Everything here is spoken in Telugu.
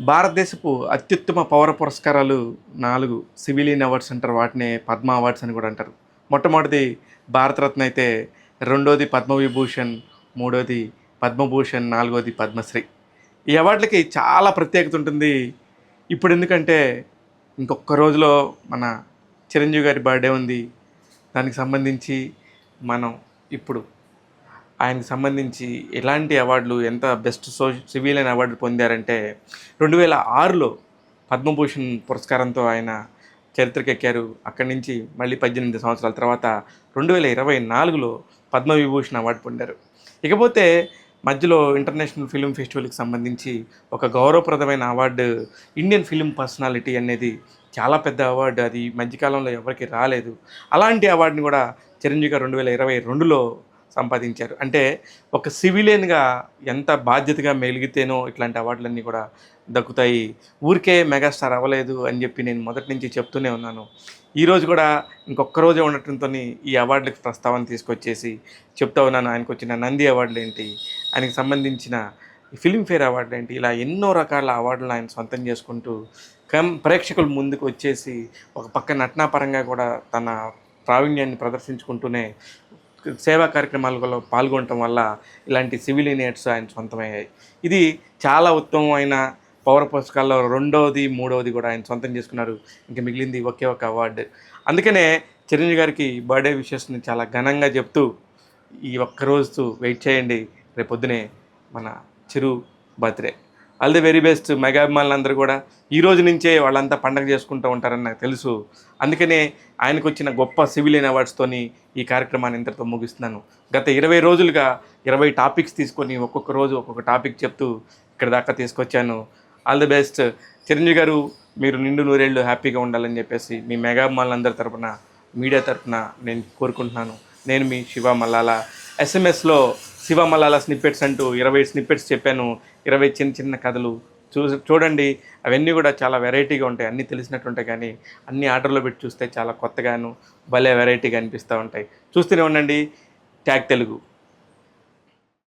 భారతదేశపు అత్యుత్తమ పౌర పురస్కారాలు 4 సివిలియన్ అవార్డ్స్ అంటారు. వాటినే పద్మ అవార్డ్స్ అని కూడా అంటారు. మొట్టమొదటిది భారతరత్న అయితే, రెండోది పద్మవిభూషణ్, మూడోది పద్మభూషణ్, నాలుగోది పద్మశ్రీ. ఈ అవార్డులకి చాలా ప్రత్యేకత ఉంటుంది. ఇప్పుడు ఎందుకంటే ఇంకొక రోజులో మన చిరంజీవి గారి బర్త్డే ఉంది. దానికి సంబంధించి మనం ఇప్పుడు ఆయనకు సంబంధించి ఎలాంటి అవార్డులు, ఎంత బెస్ట్ సివిలియన్ అవార్డు పొందారంటే 2006లో పద్మభూషణ్ పురస్కారంతో ఆయన చరిత్రకెక్కారు. అక్కడి నుంచి మళ్ళీ 18 సంవత్సరాల తర్వాత 2024లో పద్మవిభూషణ్ అవార్డు పొందారు. ఇకపోతే మధ్యలో ఇంటర్నేషనల్ ఫిల్మ్ ఫెస్టివల్కి సంబంధించి ఒక గౌరవప్రదమైన అవార్డు, ఇండియన్ ఫిల్మ్ పర్సనాలిటీ అనేది చాలా పెద్ద అవార్డు. అది మధ్యకాలంలో ఎవరికి రాలేదు. అలాంటి అవార్డుని కూడా చిరంజీవి గారు 2022లో సంపాదించారు. అంటే ఒక సివిలియన్గా ఎంత బాధ్యతగా మెలిగితేనో ఇట్లాంటి అవార్డులన్నీ కూడా దక్కుతాయి. ఊరికే మెగాస్టార్ అవ్వలేదు అని చెప్పి నేను మొదటి నుంచి చెప్తూనే ఉన్నాను. ఈరోజు కూడా ఇంకొక రోజే ఉండటంతో ఈ అవార్డులకు ప్రస్తావన తీసుకొచ్చేసి చెప్తా ఉన్నాను. ఆయనకు వచ్చిన నంది అవార్డులు ఏంటి, ఆయనకు సంబంధించిన ఫిల్మ్ఫేర్ అవార్డులు ఏంటి, ఇలా ఎన్నో రకాల అవార్డులను ఆయన సొంతం చేసుకుంటూ ప్రేక్షకుల ముందుకు వచ్చేసి ఒక పక్క నటనాపరంగా కూడా తన ప్రావీణ్యాన్ని ప్రదర్శించుకుంటూనే సేవా కార్యక్రమాలలో పాల్గొనటం వల్ల ఇలాంటి సివిలియనేట్స్ ఆయన సొంతమయ్యాయి. ఇది చాలా ఉత్తమమైన పౌర పురస్కారాల్లో రెండోది, మూడవది కూడా ఆయన సొంతం చేసుకున్నారు. ఇంకా మిగిలింది ఒకే ఒక అవార్డు. అందుకనే చిరంజీవి గారికి బర్త్డే విషెస్ని చాలా ఘనంగా చెప్తూ, ఈ ఒక్కరోజు వెయిట్ చేయండి, రేపొద్దునే మన Chiru birthday. All the very best. Mega అభిమానులందరూ కూడా ఈ రోజు నుంచే వాళ్ళంతా పండగ చేసుకుంటూ ఉంటారని నాకు తెలుసు. అందుకనే ఆయనకు వచ్చిన గొప్ప సివిలియన్ అవార్డ్స్తోని ఈ కార్యక్రమాన్ని ఇంతటితో ముగిస్తున్నాను. గత 20 రోజులుగా 20 టాపిక్స్ తీసుకొని ఒక్కొక్క రోజు ఒక్కొక్క టాపిక్ చెప్తూ ఇక్కడ దాకా తీసుకొచ్చాను. ఆల్ ది బెస్ట్ చిరంజీవి గారు. మీరు నిండు నూరేళ్ళు హ్యాపీగా ఉండాలని చెప్పేసి మీ మెగా అభిమానులందరి తరపున, మీడియా తరపున నేను కోరుకుంటున్నాను. నేను మీ శివ మల్లాల. ఎస్ఎంఎస్లో శివ మల్లాల స్నిప్పెట్స్ అంటూ 20 స్నిప్పెట్స్ చెప్పాను. 20 చిన్న చిన్న కథలు చూడండి. అవన్నీ కూడా చాలా వెరైటీగా ఉంటాయి. అన్నీ తెలిసినట్టు ఉంటాయి, కానీ అన్ని ఆర్డర్లో పెట్టి చూస్తే చాలా కొత్తగాను భలే వెరైటీగా అనిపిస్తూ ఉంటాయి. చూస్తూనే ఉండండి ట్యాగ్ తెలుగు.